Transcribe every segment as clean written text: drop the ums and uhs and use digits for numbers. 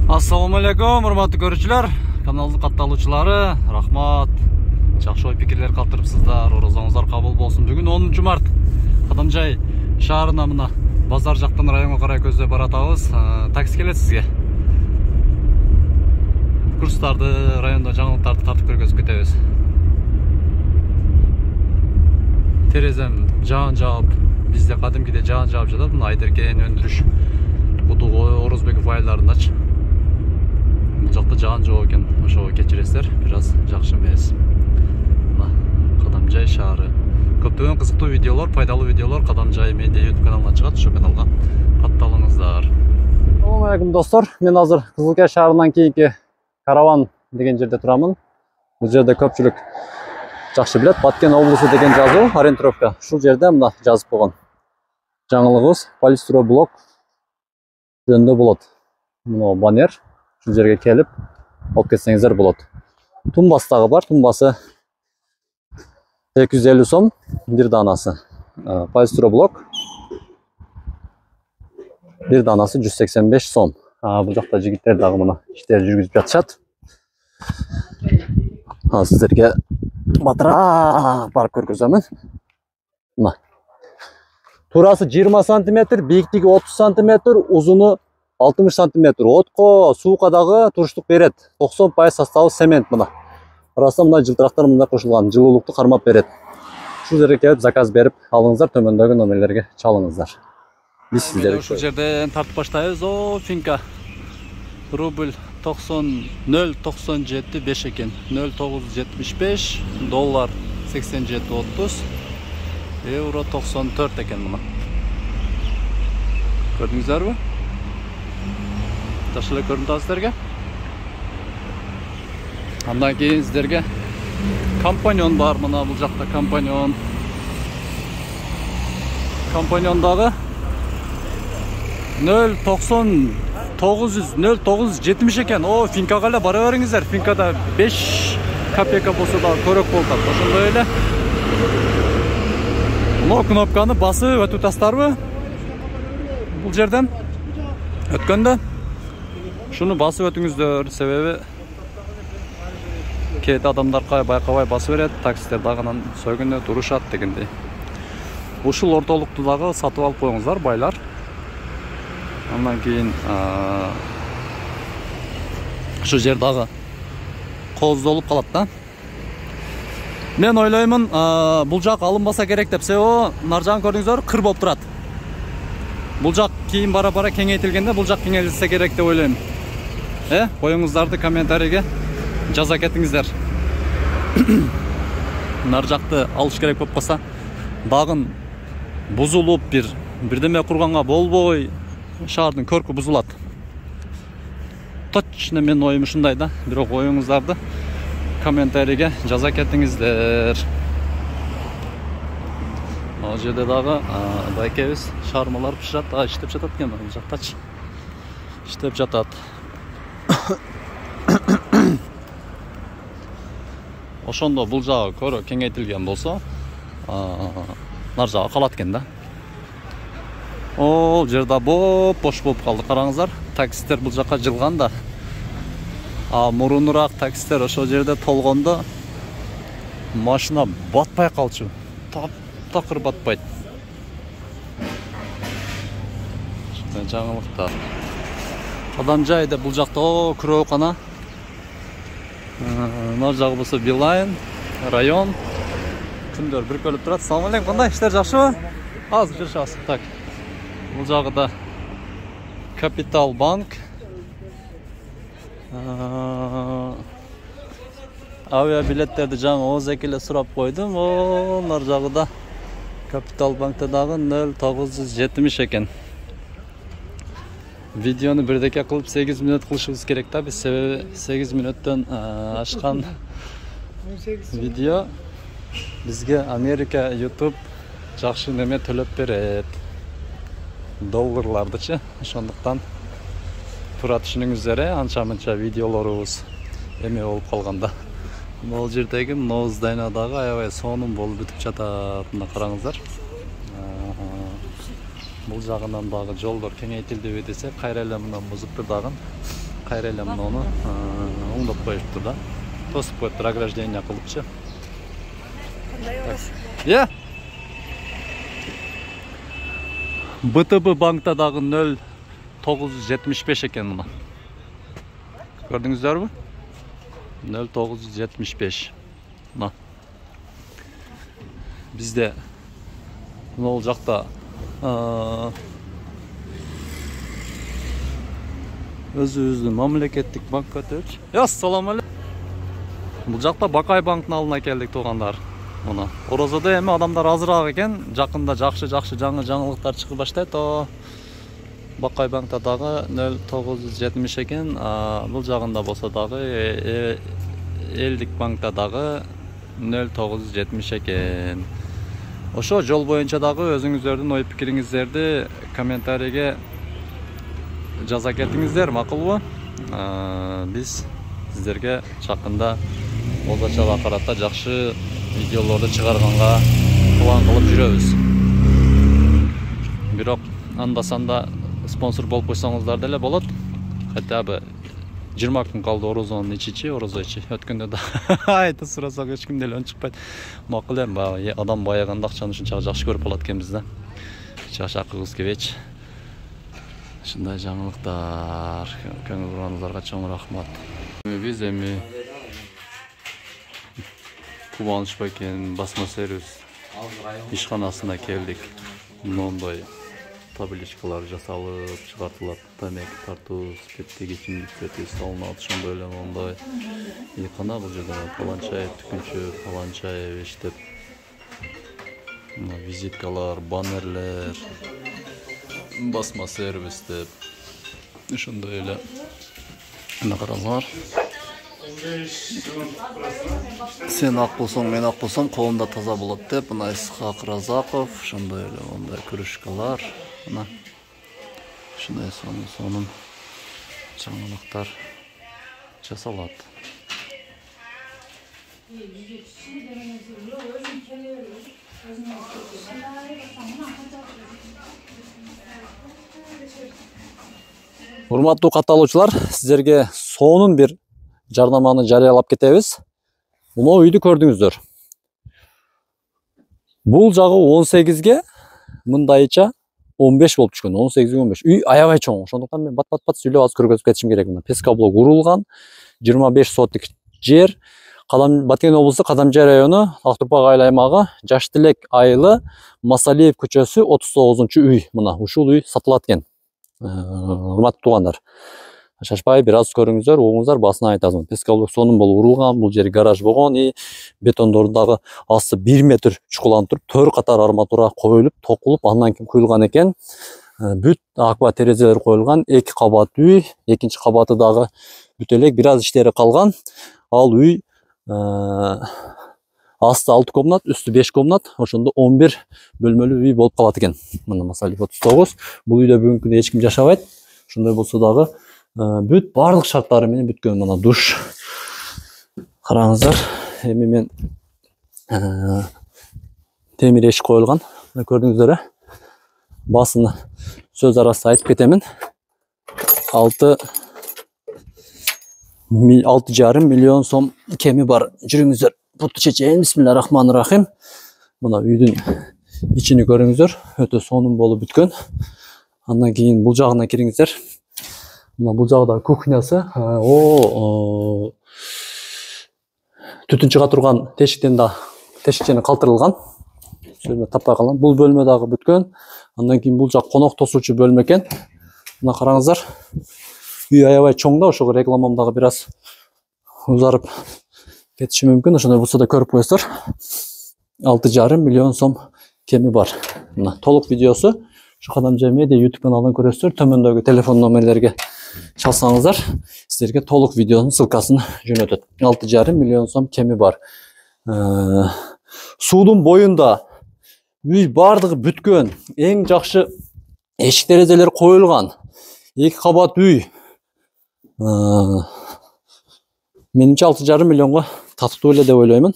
Assalamu alaikum, hurmatli ko'ruvchilar, kanalning qattалуучылары, rahmat. Жақсы ой пикирлер калтырыпсыздар, оразаңыздар кабыл болсын. Бүгін 10 март. Кадамжай шаарына мына базар жактан районго карай көздөп баратабыз. Такси келет сизге. Курстарды, районда жаңылыктарды тартып көргөзүп кетебиз. Терезем жаан жаап, бизде кадимкиде жаан жаап жатат. Мына Айдеркен өндүрүш Кутугой, Орозбеков айларындачы. Бұл жақта жаан жоқ екен, ошого кечиресиздер, бираз жакшы эмес. Мына Кадамжай шаары. Көптөгөн кызыктуу видеолор, пайдалуу видеолор Кадамжай медиа YouTube каналынан чыгат, ошол каналга катталыңыздар. Assalamu alaikum достор, мен азыр Кызылкия шаарынан кийинки Караван деген жерде турамын. Бул жерде көпчүлүк жакшы билет, Баткен облусу деген жазуу, ориентировка. Ушул жерде мына жазып койгон. Жаңылыгыбыз полистроблок жөнүндө болот. Мына баннер. Ушул жерге келип алып кетсеңиздер болот. Тумбасы дагы бар, тумбасы 250 сом бир данасы. Полистроблок бир данасы 185 сом. Бул жакта жигиттер дагы мына иштер жүргүзүп жатышат. Сиздерге батыра барып көргөзөмүн. Мына турасы 20 см, бийиктиги 30 см, узуну 60 см. Отко, суукка дагы туруштук берет. 90% составы цемент мына. Арасында мына жылтырактар мында кошулган, жылуулукту кармап берет. Ушул жерге келип заказ берип алыңыздар, төмөндөгү номерлерге чалыңыздар. Биз сиздерге ушул жерден тартып баштайбыз. Финка. Рубль 0.97 экен. 0.975, доллар 87.30, евро 94 экен мына. Көрдүңүздөрбү? Ташылы көрүнүп сіздерге. Андан кейін сіздерге компаньон бар, мына бұл жақта компаньон. Компаньондағы 0.970 екен. Финкаға эле бара бериңиздер. Финкада 5 копейка болса да көрөк болот. Ошондой эле. Мына кнопканы басып өтүп тастарбы? Бул жерден өткөндө шуну басып өтүңүздөр, себеби кээде адамдар байкабай басып берет, таксилер дагынан сөгүнөт, урушат дегендей. Ушул ортолукту дагы сатып алып коюңуздар, байлар. Андан кийин ушу жер дагы кооздолуп калат да. Мен ойлоймун, бул жак алынбаса керек деп, себеби нар жагын көрдүңүздөр, кыр болуп турат. Бул жак кийин бара-бара кеңейтилгенде, бул жак кеңейтилсе керек деп ойлойм. Коюңуздарды комментарийге жаза кетиңиздер. Нар жакты алыш керек болуп калса, дагын бузулуп бирдеме курганга болбой, шаардын көркү бузулат. Точно мен оюм ушундай да. Бирок оюңуздарды комментарийге жаза кетиңиздер. Ал жерде дагы байкебиз шаармалар пишират, иштеп жатат экен бул жактачы. Иштеп жатат. Ошондо бул жагы көрө кеңейтилген болсо, нар жагы калат экен да. Ол жерде бош болуп калды, караңыздар. Таксистер бул жакка жылган да. Мурунураак таксистер ошол жерде толгондо машина батпай калчу. Такыр батпайт. Жаңылыкта. Кадамжайда бул жакта күрөөкана. Нар жагы болсо Билайн, район. Күндөр биркөлүп турат. Assalamu alaikum, кандай иштер жакшыбы? Азыр жүрүшөбүз. Так. Бул жагыда Капитал банк. Авиа билеттерди жаңы озек эле сурап койдум. Нар жагыда Капитал банкта дагы 0.970 экен. Видеону бирдеке кылып 8 мүнөт кылышыбыз керек да, биз себеби 8 мүнөттөн ашкан видео бизге Америка, YouTube жакшы неме төлөп берет. Долларлардычы. Ошондуктан тура түшүнүңүздөр, анча-мынча видеолорубуз эме болуп калганда. Бул жердеги ноздайнадагы аябай сонун болуп бүтүп жатат. Мына караңыздар. Бул жагынан дагы жолдор кеңейтилдиби десе, кайра эле мына музыктыр дагы кайра эле муну оңдоп коюптур да. Тосуп коюптур ограждение кылыпчы. Иә. БТБ банкта дагы 0975 экен мына. Көрдүңүздөрбү? 0975. Мына. Бизде могул жакта өзүбүздүн мамлекеттик банкка өтөбүз. Ассаламу алейкум. Бул жакта Бакай банктын алдына келдик туугандар. Мына Орозодо эми адамдар азыраак экен. Жакында жакшы жаңы жаңылыктар чыгып баштайт. Бакай банкта дагы 0970 экен. Бул жагында болсо дагы Элдик банкта дагы 0970 экен. Ошо жол боюнча дагы өзүңүздөрдүн ой пикириңиздерди комментарийге жаза кетиңиздер, макулбу? Биз сиздерге жакында болбочага карата жакшы видеолорду чыгарганга план кылып жүрөбүз. Бирок анда-санда спонсор болуп койсоңуздар деле болот. Хотя бы 20 күн калды орозонун ичичи, орозо ичи. Өткөндө да айта сурасак эч ким деле өн чыкпайт. Макул эми адам баяганда акчаны ушунча жакшы көрүп алат экенбиз да. Чачакыбыз кебеч. Ушундай жаңылыктар, көңүл бургандыгыңарга чоң рахмат. Биз эми Кубаныч байкенин басма сервис ишканасына келдик. Мондой табличкалар жасалып чыгартылат. Тамеки тартуу, спирттеги ичимдиктер салынат. Ошондой эле мондой ийкана бул жерде Паланчаев түкүнчү, Паланчаев иштеп. Визиткалар, баннерлер, басма сервис деп. Ошондой эле караңар. Сен ак болсоң, мен ак болсом, колумда таза болот деп, мына Исхак Разаков, ошондой эле мондай кружкалар, мына ушундай сонун жаңылыктар жасалат. Урматтуу катталуучулар, сиздерге сонун бир жарнаманы жарыялап кетебиз. Мына үйдү көрдүңүздөр. Бул жагы 18ге, мындайча 15 болуп түшкөн. 18ге 15. Үй аябай чоң. Ошондуктан мен бат сүйлөп аз көргөзүп кетишим керек. Мына пескоблок урулган, 25 сотик жер. Баткен облусу Кадамжай району, Актурпак айыл аймагы, Жаш Тилек айылы, Масалиев көчөсү 39-үй. Мына ушул үй сатылат экен. Урматтуу туугандар. Шашпай бир аз көрүңүздөр, угуңуздар, басына айтасың. Пескоблок сонун болуп урулган, бул жери гараж болгон, бетондордун дагы асты 1 метр чукуланып туруп, 4 катар арматура коюлуп, токулуп, андан кийин куюлган экен. Бүт аква терезелер коюлган, 2 кабат үй, экинчи кабаты дагы бүт элек, бир аз иштери калган. Ал үй асты 6 комнат, үстү 5 комнат, ошондо 11 бөлмөлүү үй болуп калат экен. Мына Масалиев 39. Бул үйдө бүгүнкү күндө эч ким жашабайт. Ошондой болсо дагы бүт барлык шарттары менен бүткөн. Мына душ. Караңыздар, эми мен темир эшик коюлган. Көрдүңүздөр, басыны сөз арасында айтып кетемин. 6,5 миллион сом кеми бар. Жүрүңүздөр, буту чечейин. Бисмиллахиррахманиррахим. Мына үйдүн ичини көрүңүздөр, өтө сонун болуп бүткөн. Андан кийин бул жагына кириңиздер. Мына бул жагда кухнясы. Түтүн чыга турган тешиктен да тешикчени калтырылган. Сөзүмө таппай калган. Бул бөлмө дагы бүткөн. Андан кийин бул жак конок тосуучу бөлмө экен. Мына караңыздар. Үй аябай чоң да, ошого рекламам дагы бир аз узарып кетиши мүмкүн. Ошондой болсо да көрүп коесуздар. 6,5 миллион сом кеми бар. Мына толук видеосу ушу Кадамжай Медиа YouTube каналынан көрөсүздөр. Төмөндөгү телефон номерлерге чалсаңыздар, сиздерге толук видеонун ссылкасын жөнөтөт. 6,5 миллион сом кеми бар. Суудун боюнда үй бардыгы бүткөн. Эң жакшы эшик терезелер коюлган. 2 кабат үй. Менимче 6,5 миллионго татыктуу эле деп ойлоймун.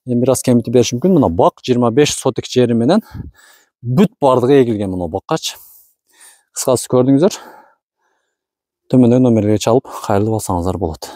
Эми бир аз кемитип бериш мүмкүн. Мына бак 25 сотик жери менен бүт бардыгы эгилген мына баккачы. Кыскасы көрдүңүздөр. Төмөндөгү номерге чалып, кайрылып алсаңыздар болот.